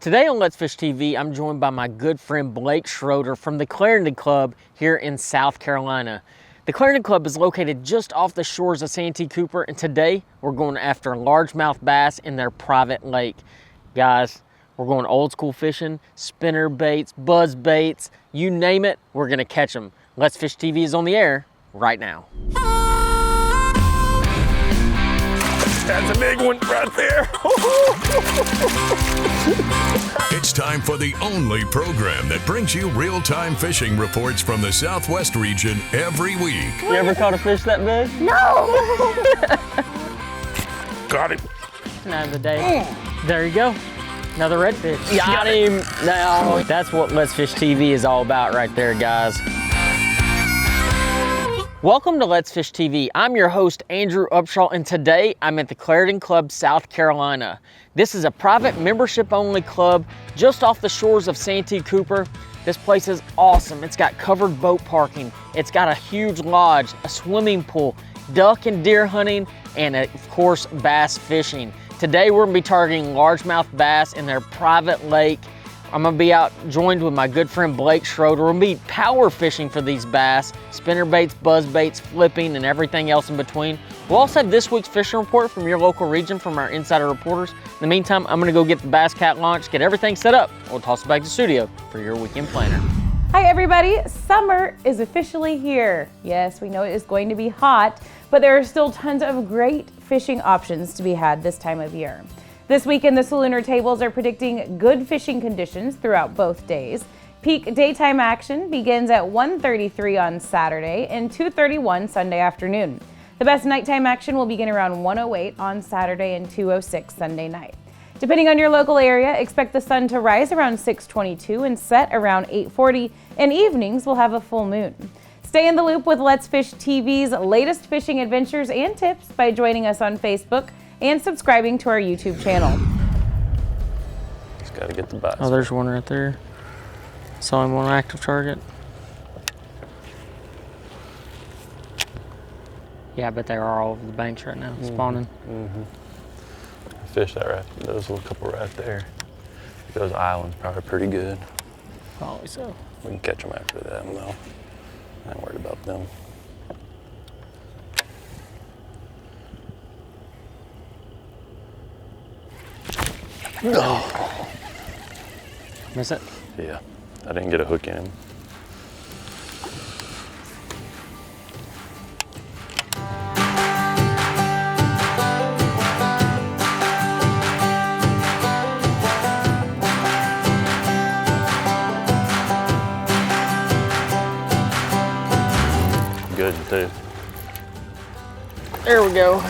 Today on Let's Fish TV, I'm joined by my good friend Blake Schroeder from the Clarendon Club here in South Carolina. The Clarendon Club is located just off the shores of Santee Cooper, and today we're going after largemouth bass in their private lake. Guys, we're going old school fishing, spinner baits, buzz baits, you name it, we're gonna catch them. Let's Fish TV is on the air right now. That's a big one right there. It's time for the only program that brings you real-time fishing reports from the Southwest region every week. You ever caught a fish that big? No! Got it. Not of the day. There you go. Another redfish. Got him. Now, that's what Let's Fish TV is all about right there, guys. Welcome to Let's Fish TV. I'm your host, Andrew Upshaw, and today I'm at the Clarendon Club, South Carolina. This is a private membership-only club just off the shores of Santee Cooper. This place is awesome. It's got covered boat parking. It's got a huge lodge, a swimming pool, duck and deer hunting, and of course, bass fishing. Today we're gonna be targeting largemouth bass in their private lake. I'm gonna be out joined with my good friend Blake Schroeder. We'll be power fishing for these bass, spinner baits, buzz baits, flipping, and everything else in between. We'll also have this week's fishing report from your local region from our insider reporters. In the meantime, I'm gonna go get the bass cat launch, get everything set up. We'll toss it back to the studio for your weekend planner. Hi everybody, summer is officially here. Yes, we know it is going to be hot, but there are still tons of great fishing options to be had this time of year. This weekend, the Salooner tables are predicting good fishing conditions throughout both days. Peak daytime action begins at 1:33 on Saturday and 2:31 Sunday afternoon. The best nighttime action will begin around 1:08 on Saturday and 2:06 Sunday night. Depending on your local area, expect the sun to rise around 6:22 and set around 8:40, and evenings will have a full moon. Stay in the loop with Let's Fish TV's latest fishing adventures and tips by joining us on Facebook and subscribing to our YouTube channel. Just gotta get the bass. Oh, there's one right there. Saw him on active target. Yeah, I bet they are all over the banks right now, spawning. Fish that right. Those little couple right there. Those islands probably pretty good. Probably so. We can catch them after that though. I ain't worried about them. Oh. Miss it? Yeah, I didn't get a hook in him. Good too. There we go.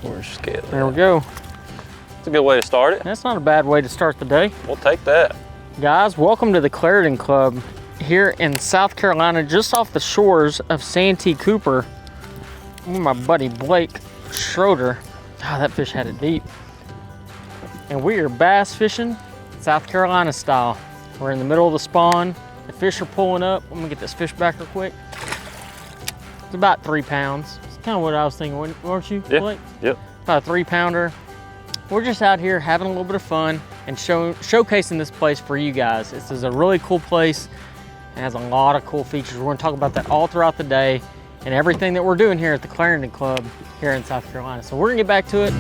We're scared. There we go. It's a good way to start it. That's not a bad way to start the day. We'll take that. Guys, welcome to the Clarendon Club here in South Carolina, just off the shores of Santee Cooper. With my buddy Blake Schroeder. Oh, that fish had it deep. And we are bass fishing South Carolina style. We're in the middle of the spawn. The fish are pulling up. I'm gonna get this fish back real quick. It's about 3 pounds. It's kind of what I was thinking, weren't you, Blake? Yep. About a 3-pounder. We're just out here having a little bit of fun and showcasing this place for you guys. This is a really cool place and has a lot of cool features. We're gonna talk about that all throughout the day and everything that we're doing here at the Clarendon Club here in South Carolina. So we're gonna get back to it.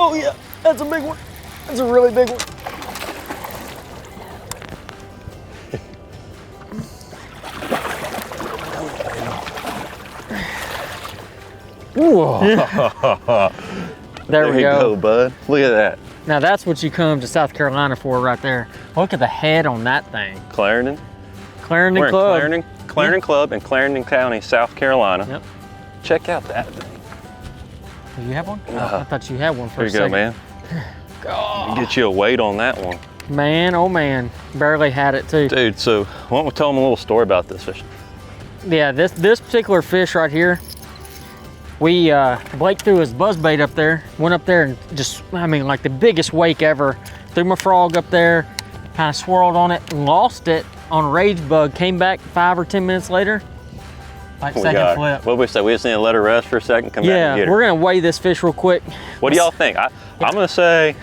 Oh yeah, that's a big one. That's a really big one. Whoa. There we you go. go, bud. Look at that. Now that's what you come to South Carolina for right there. Look at the head on that thing. Clarendon. Clarendon We're Club. in Clarendon Club in Clarendon County, South Carolina. Yep. Check out that thing. Do you have one? I thought you had one for Here a you go, second. man. Oh. Get you a weight on that one. Man, oh man. Barely had it too. Dude, so why don't we tell them a little story about this fish? Yeah, this particular fish right here, Blake threw his buzzbait up there, went up there and just, I mean, like the biggest wake ever. Threw my frog up there, kind of swirled on it, lost it on rage bug, came back 5 or 10 minutes later, like second flip. What did we say? We just need to let her rest for a second, come back and get her. Yeah, we're gonna weigh this fish real quick. What do y'all think? I'm gonna say,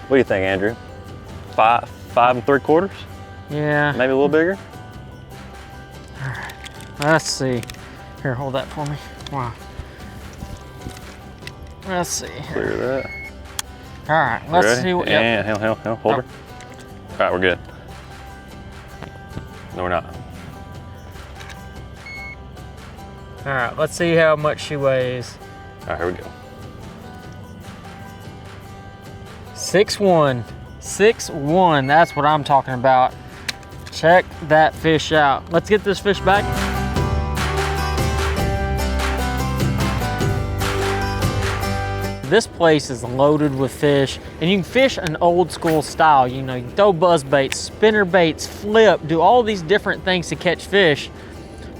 what do you think, Andrew? 5 3/4? Yeah. Maybe a little bigger? All right, let's see. Here, hold that for me. Wow. Let's see here. Clear that. All right, let's see what. Yeah, hell, hold her. All right, we're good. No, we're not. All right, let's see how much she weighs. All right, here we go. 6'1", 6'1", that's what I'm talking about. Check that fish out. Let's get this fish back. This place is loaded with fish, and you can fish an old school style. You know, you can throw buzz baits, spinner baits, flip, do all these different things to catch fish.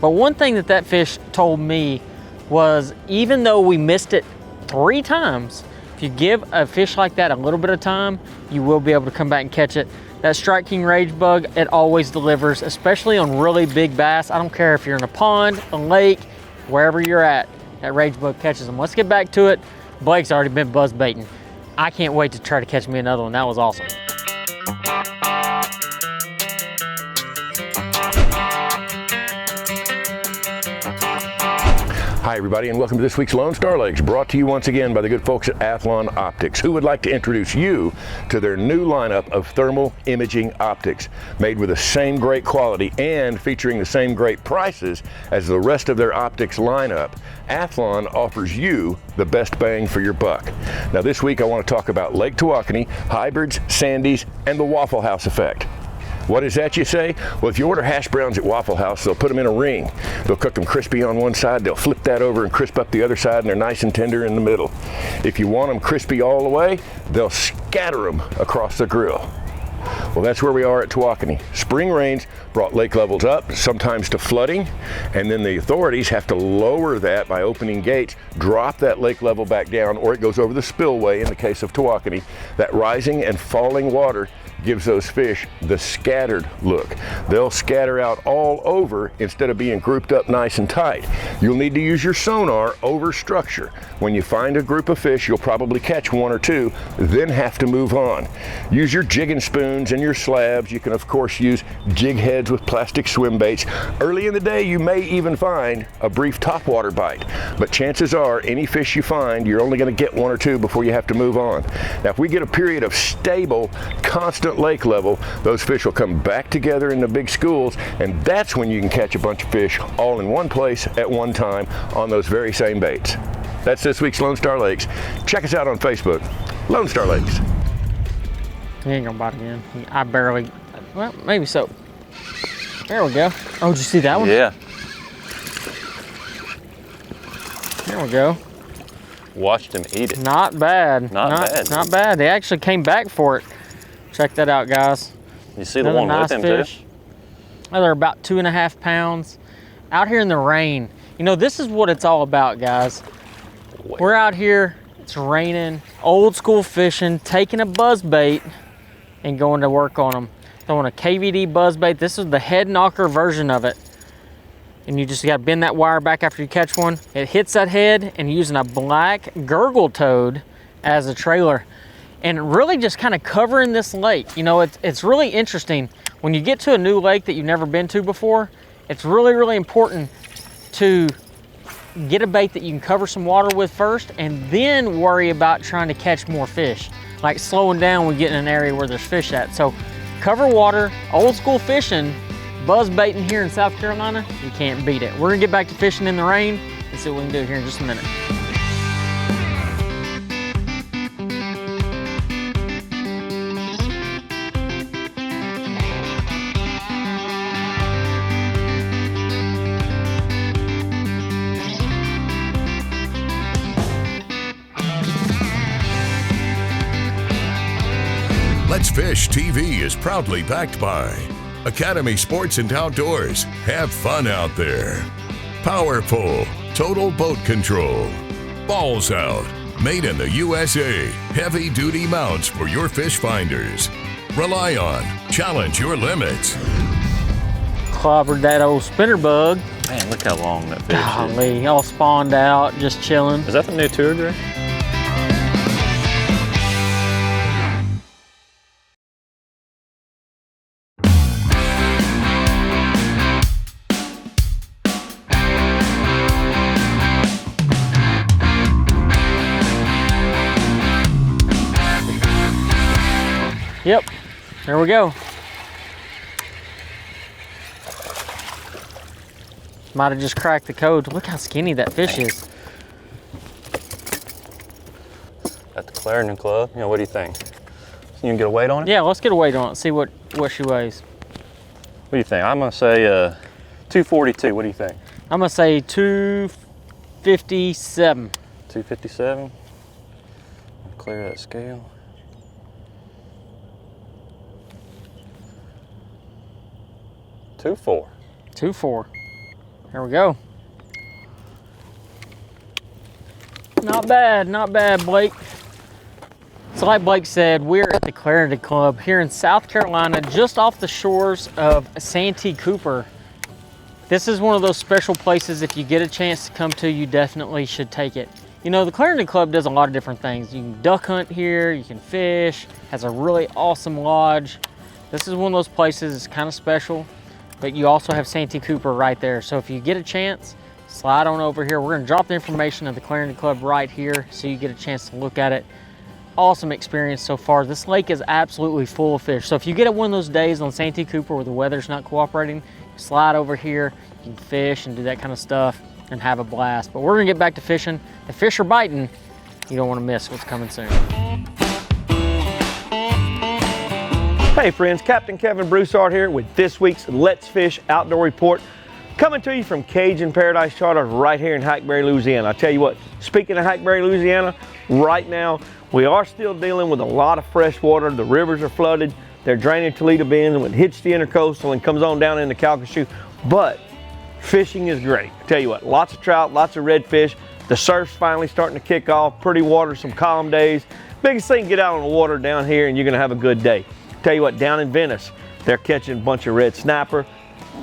But one thing that fish told me was, even though we missed it 3 times, if you give a fish like that a little bit of time, you will be able to come back and catch it. That Strike King Rage Bug, it always delivers, especially on really big bass. I don't care if you're in a pond, a lake, wherever you're at, that Rage Bug catches them. Let's get back to it. Blake's already been buzz baiting. I can't wait to try to catch me another one. That was awesome. Hi everybody, and welcome to this week's Lone Star Lakes, brought to you once again by the good folks at Athlon Optics, who would like to introduce you to their new lineup of thermal imaging optics, made with the same great quality and featuring the same great prices as the rest of their optics lineup. Athlon offers you the best bang for your buck. Now this week I want to talk about Lake Tawakoni, hybrids, sandies, and the Waffle House effect. What is that, you say? Well, if you order hash browns at Waffle House, they'll put them in a ring. They'll cook them crispy on one side, they'll flip that over and crisp up the other side, and they're nice and tender in the middle. If you want them crispy all the way, they'll scatter them across the grill. Well, that's where we are at Tawakoni. Spring rains brought lake levels up, sometimes to flooding, and then the authorities have to lower that by opening gates, drop that lake level back down, or it goes over the spillway in the case of Tawakoni. That rising and falling water gives those fish the scattered look. They'll scatter out all over instead of being grouped up nice and tight. You'll need to use your sonar over structure. When you find a group of fish, you'll probably catch 1 or 2, then have to move on. Use your jigging spoons and your slabs. You can of course use jig heads with plastic swim baits. Early in the day, you may even find a brief topwater bite, but chances are any fish you find, you're only going to get 1 or 2 before you have to move on. Now, if we get a period of stable, constant lake level, those fish will come back together in the big schools, and that's when you can catch a bunch of fish all in one place at one time on those very same baits. That's this week's Lone Star Lakes. Check us out on Facebook, Lone Star Lakes. He ain't gonna bite again. I barely, well, maybe so. There we go. Oh, did you see that one? Yeah. There we go. Watched him eat it. Not bad. Not bad. They actually came back for it. Check that out, guys. You see the one with him fish. too? Oh, they're about 2.5 pounds. Out here in the rain. You know, this is what it's all about, guys. We're out here, it's raining, old school fishing, taking a buzz bait and going to work on them. Throwing a KVD buzz bait. This is the head knocker version of it. And you just gotta bend that wire back after you catch one. It hits that head, and using a black gurgle toad as a trailer. And really just kind of covering this lake. You know, it's really interesting. When you get to a new lake that you've never been to before, it's really, really important to get a bait that you can cover some water with first, and then worry about trying to catch more fish. Like slowing down when you get in an area where there's fish at. So cover water, old school fishing, buzz baiting here in South Carolina, you can't beat it. We're gonna get back to fishing in the rain and see what we can do here in just a minute. Let's Fish TV is proudly backed by Academy Sports and Outdoors. Have fun out there. Power Pull, Total Boat Control. Balls Out. Made in the USA. Heavy duty mounts for your fish finders. Rely on. Challenge your limits. Clobbered that old spinner bug. Man, look how long that fish is. Golly, all spawned out, just chilling. Is that the new tour gray? Yep, there we go. Might have just cracked the code. Look how skinny that fish is. At the Clarendon Club. You know, what do you think? You can get a weight on it? Yeah, let's get a weight on it, see what she weighs. What do you think? I'm gonna say 242. What do you think? I'm gonna say 257. 257. Clear that scale. 24. 24. There we go. Not bad, Blake. So like Blake said, we're at the Clarendon Club here in South Carolina, just off the shores of Santee Cooper. This is one of those special places, if you get a chance to come to, you definitely should take it. You know, the Clarendon Club does a lot of different things. You can duck hunt here, you can fish, has a really awesome lodge. This is one of those places, it's kind of special, but you also have Santee Cooper right there. So if you get a chance, slide on over here. We're gonna drop the information of the Clarendon Club right here so you get a chance to look at it. Awesome experience so far. This lake is absolutely full of fish. So if you get one of those days on Santee Cooper where the weather's not cooperating, slide over here, you can fish and do that kind of stuff and have a blast. But we're gonna get back to fishing. The fish are biting. You don't wanna miss what's coming soon. Hey friends, Captain Kevin Broussard here with this week's Let's Fish Outdoor Report, coming to you from Cajun Paradise Charters right here in Hackberry, Louisiana. I tell you what, speaking of Hackberry, Louisiana, right now we are still dealing with a lot of fresh water. The rivers are flooded, they're draining Toledo Bend and it hits the intercoastal and comes on down into Calcasieu, but fishing is great. I tell you what, lots of trout, lots of redfish. The surf's finally starting to kick off, pretty water, some calm days. Biggest thing, get out on the water down here and you're gonna have a good day. Tell you what, down in Venice, they're catching a bunch of red snapper.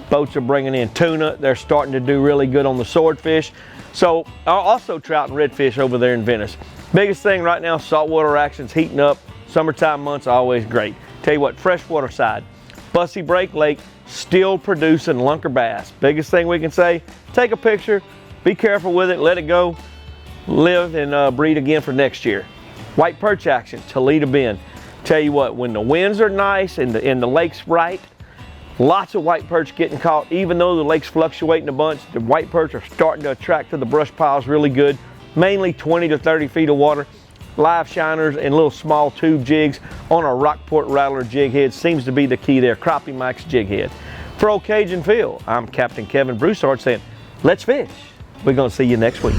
Boats are bringing in tuna. They're starting to do really good on the swordfish. So also trout and redfish over there in Venice. Biggest thing right now, saltwater action's heating up. Summertime months are always great. Tell you what, freshwater side, Bussy Break Lake still producing lunker bass. Biggest thing we can say, take a picture, be careful with it, let it go, live and breed again for next year. White perch action, Toledo Bend. Tell you what, when the winds are nice and the lake's right, lots of white perch getting caught. Even though the lake's fluctuating a bunch, the white perch are starting to attract to the brush piles really good. Mainly 20 to 30 feet of water. Live shiners and little small tube jigs on a Rockport Rattler jig head seems to be the key there. Crappie Max jig head. For Old Cajun Phil, I'm Captain Kevin Broussard saying, let's fish. We're gonna see you next week.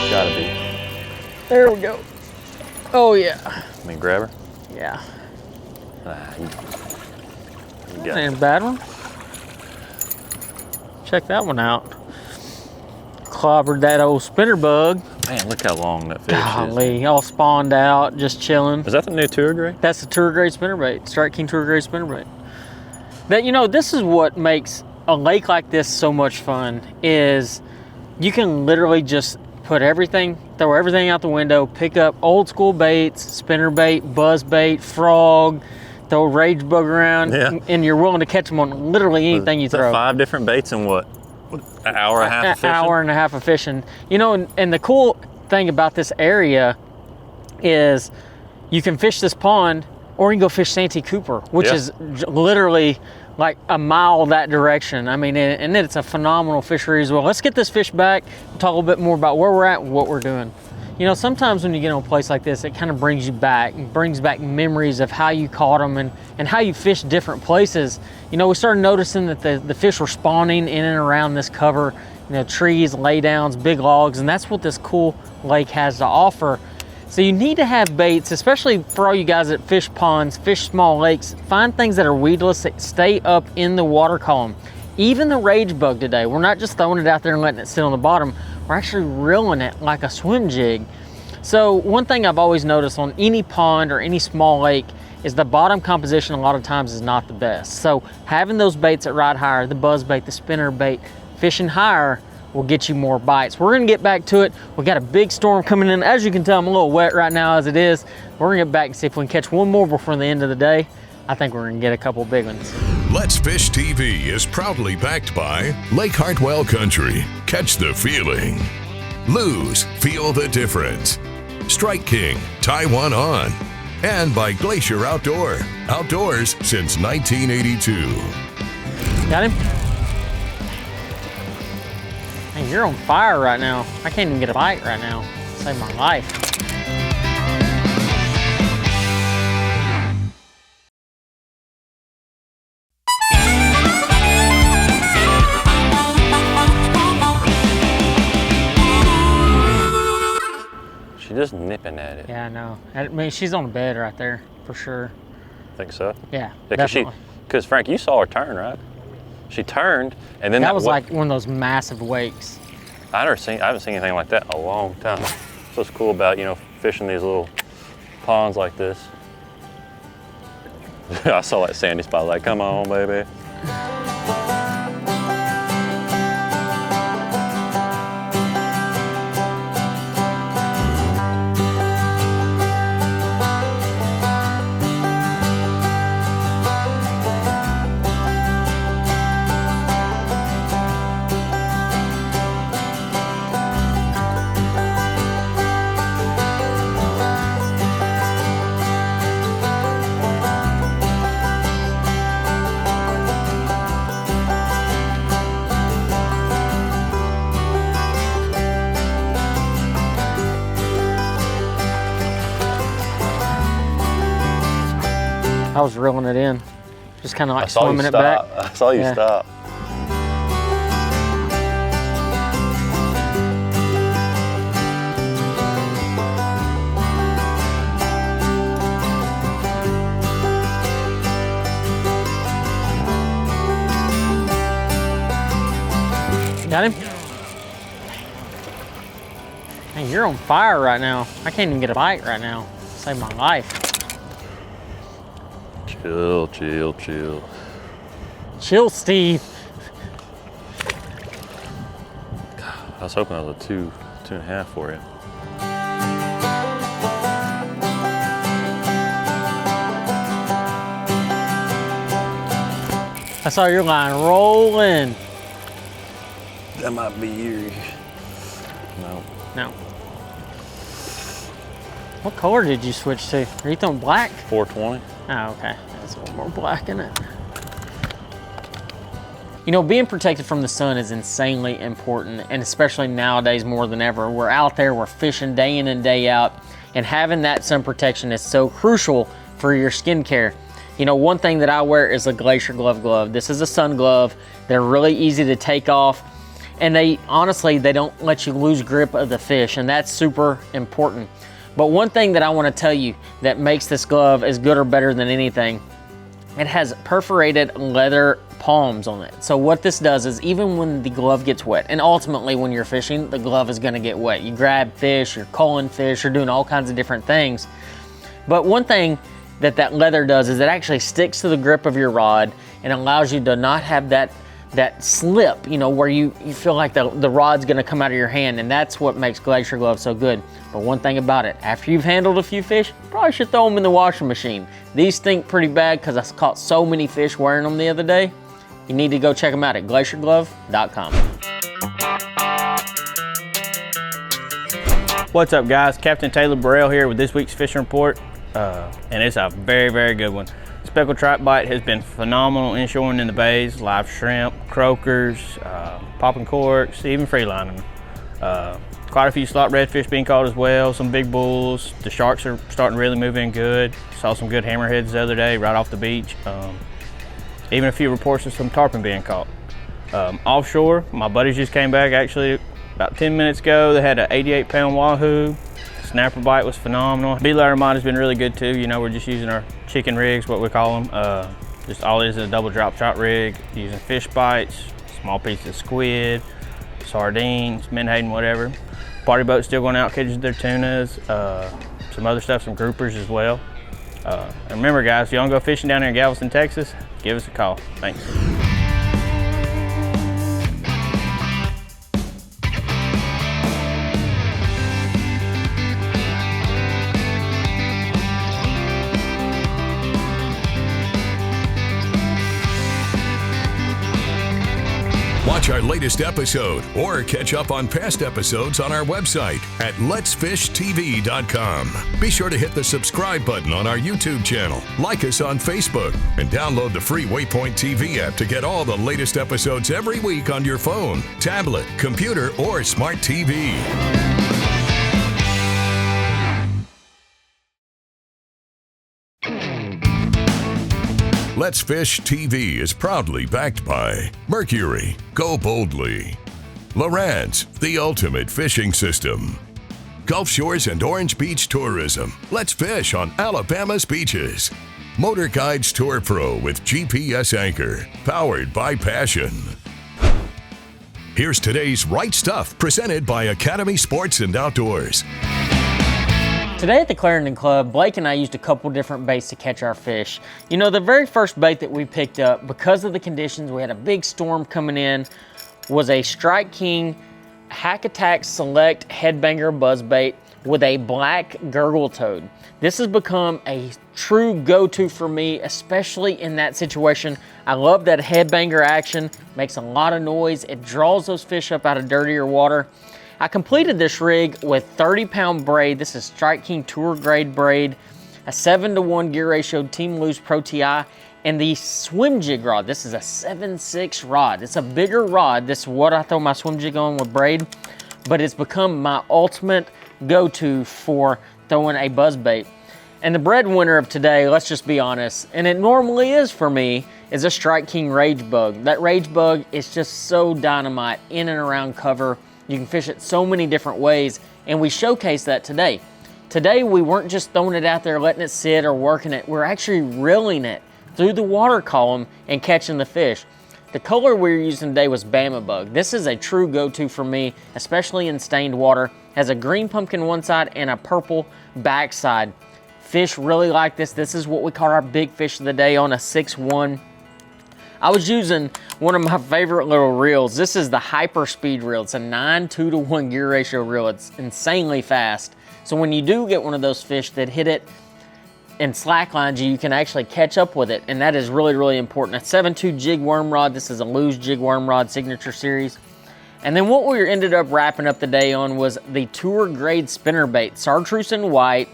Gotta be. There we go. Oh yeah. I mean, grab her. Yeah. You got Ain't a bad one. Check that one out. Clobbered that old spinner bug. Man, look how long that fish is. Golly, all spawned out, just chilling. Is that the new tour gray? That's the tour grade spinnerbait, Strike King tour grade spinnerbait. That, you know, this is what makes a lake like this so much fun, is you can literally just put everything, throw everything out the window, pick up old school baits, spinnerbait, buzz bait, frog, throw a rage bug around, and you're willing to catch them on literally anything you throw. 5 different baits in what? An hour and a half of fishing? An hour and a half of fishing. You know, and the cool thing about this area is you can fish this pond or you can go fish Santee Cooper, which is literally like a mile that direction. I mean, and then it's a phenomenal fishery as well. Let's get this fish back and talk a little bit more about where we're at and what we're doing. You know, sometimes when you get on a place like this, it kind of brings you back and brings back memories of how you caught them and how you fished different places. You know, we started noticing that the fish were spawning in and around this cover, you know, trees, laydowns, big logs, and that's what this cool lake has to offer. So you need to have baits, especially for all you guys that fish ponds, fish small lakes. Find things that are weedless, that stay up in the water column. Even the rage bug today, we're not just throwing it out there and letting it sit on the bottom, we're actually reeling it like a swim jig. So one thing I've always noticed on any pond or any small lake is the bottom composition a lot of times is not the best. So having those baits that ride higher, the buzz bait, the spinner bait, fishing higher will get you more bites. We're gonna get back to it. We got a big storm coming in. As you can tell, I'm a little wet right now as it is. We're gonna get back and see if we can catch one more before the end of the day. I think we're gonna get a couple big ones. Let's Fish TV is proudly backed by Lake Hartwell Country. Catch the feeling. Lose, feel the difference. Strike King, tie one on. And by Glacier Outdoors since 1982. Got him? Man, you're on fire right now. I can't even get a bite right now. Save my life. She's just nipping at it. Yeah, I know. I mean, she's on the bed right there, for sure. Think so? Yeah, Yeah, definitely. because Frank, you saw her turn, right? She turned, and then That was like one of those massive wakes. I haven't seen anything like that in a long time. That's what's cool about, you know, fishing these little ponds like this. I saw that sandy spot, like, come on, baby. I was reeling it in. Just kind of like I saw you swimming it back. stop. I saw you Yeah. stop. Got him? Man, you're on fire right now. I can't even get a bite right now. Save my life. Chill, chill, chill. Chill, Steve. I was hoping that was a two and a half for you. I saw your line rolling. That might be you. No. No. What color did you switch to? Are you throwing black? 420. Oh, okay. There's a little more black in it. You know, being protected from the sun is insanely important, and especially nowadays more than ever. We're out there, we're fishing day in and day out, and having that sun protection is so crucial for your skincare. You know, one thing that I wear is a Glacier glove. This is a sun glove. They're really easy to take off, and they don't let you lose grip of the fish, and that's super important. But one thing that I want to tell you that makes this glove as good or better than anything, it has perforated leather palms on it. So what this does is even when the glove gets wet, and ultimately when you're fishing, the glove is going to get wet. You grab fish, you're culling fish, you're doing all kinds of different things. But one thing that leather does is it actually sticks to the grip of your rod and allows you to not have that slip, you know, where you feel like the rod's gonna come out of your hand, and that's what makes Glacier gloves so good. But one thing about it, after you've handled a few fish, you probably should throw them in the washing machine. These stink pretty bad because I caught so many fish wearing them the other day. You need to go check them out at glacierglove.com. What's up, guys? Captain Taylor Burrell here with this week's fishing report, and it's a very, very good one. Speckled tripe bite has been phenomenal inshore in the bays, live shrimp, croakers, popping corks, even freelining. Quite a few slot redfish being caught as well, some big bulls. The sharks are starting to really move in good. Saw some good hammerheads the other day right off the beach. Even a few reports of some tarpon being caught. Offshore, my buddies just came back actually about 10 minutes ago. They had an 88-pound wahoo. Snapper bite was phenomenal. Beadlighter mod has been really good too. You know, we're just using our chicken rigs, what we call them. Just all it is a double drop shot rig, using fish bites, small pieces of squid, sardines, menhaden, whatever. Party boat's still going out catching their tunas, some other stuff, some groupers as well. And remember guys, if you want to go fishing down here in Galveston, Texas, give us a call. Thanks. Watch our latest episode or catch up on past episodes on our website at letsfishtv.com. Be sure to hit the subscribe button on our YouTube channel, like us on Facebook, and download the free Waypoint TV app to get all the latest episodes every week on your phone, tablet, computer, or smart TV. Let's Fish TV is proudly backed by Mercury, Go Boldly, Lowrance, the ultimate fishing system, Gulf Shores and Orange Beach Tourism. Let's fish on Alabama's beaches. Motor Guides Tour Pro with GPS anchor, powered by Passion. Here's today's Right Stuff, presented by Academy Sports and Outdoors. Today at the Clarendon Club, Blake and I used a couple different baits to catch our fish. You know, the very first bait that we picked up, because of the conditions, we had a big storm coming in, was a Strike King Hack Attack Select Headbanger buzzbait with a black gurgle toad. This has become a true go-to for me, especially in that situation. I love that headbanger action, makes a lot of noise, it draws those fish up out of dirtier water. I completed this rig with 30-pound braid. This is Strike King Tour Grade braid, a 7-to-1 gear ratio Team Loose Pro TI, and the swim jig rod. This is a 7.6 rod. It's a bigger rod. This is what I throw my swim jig on with braid, but it's become my ultimate go-to for throwing a buzz bait. And the breadwinner of today, let's just be honest, and it normally is for me, is a Strike King Rage Bug. That Rage Bug is just so dynamite in and around cover. You can fish it so many different ways, and we showcase that today. Today, we weren't just throwing it out there, letting it sit or working it. We're actually reeling it through the water column and catching the fish. The color we were using today was Bama Bug. This is a true go-to for me, especially in stained water. Has a green pumpkin one side and a purple backside. Fish really like this. This is what we call our big fish of the day on a 6-1. I was using one of my favorite little reels. This is the Hyper Speed reel. It's a 9-2-to-1 gear ratio reel. It's insanely fast. So when you do get one of those fish that hit it and slacklines you can actually catch up with it. And that is really, really important. A 7.2 jig worm rod. This is a Lew's jig worm rod signature series. And then what we ended up wrapping up the day on was the Tour Grade spinnerbait. Chartreuse and white,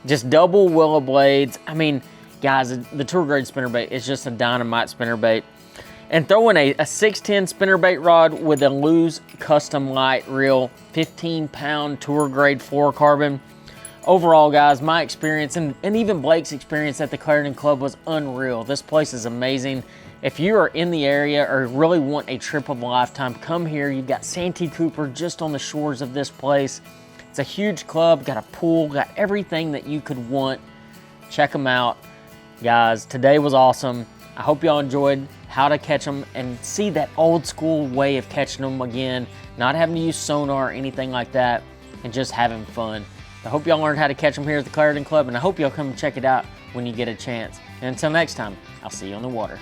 just double willow blades. I mean, guys, the Tour Grade spinnerbait is just a dynamite spinnerbait. And throwing a 610 spinnerbait rod with a Lew's custom light reel, 15-pound Tour Grade fluorocarbon. Overall, guys, my experience and even Blake's experience at the Clarendon Club was unreal. This place is amazing. If you are in the area or really want a trip of a lifetime, come here. You've got Santee Cooper just on the shores of this place. It's a huge club, got a pool, got everything that you could want. Check them out. Guys, today was awesome. I hope y'all enjoyed how to catch them and see that old school way of catching them again, not having to use sonar or anything like that, and just having fun. I hope y'all learned how to catch them here at the Clarendon Club, and I hope y'all come and check it out when you get a chance. And until next time, I'll see you on the water.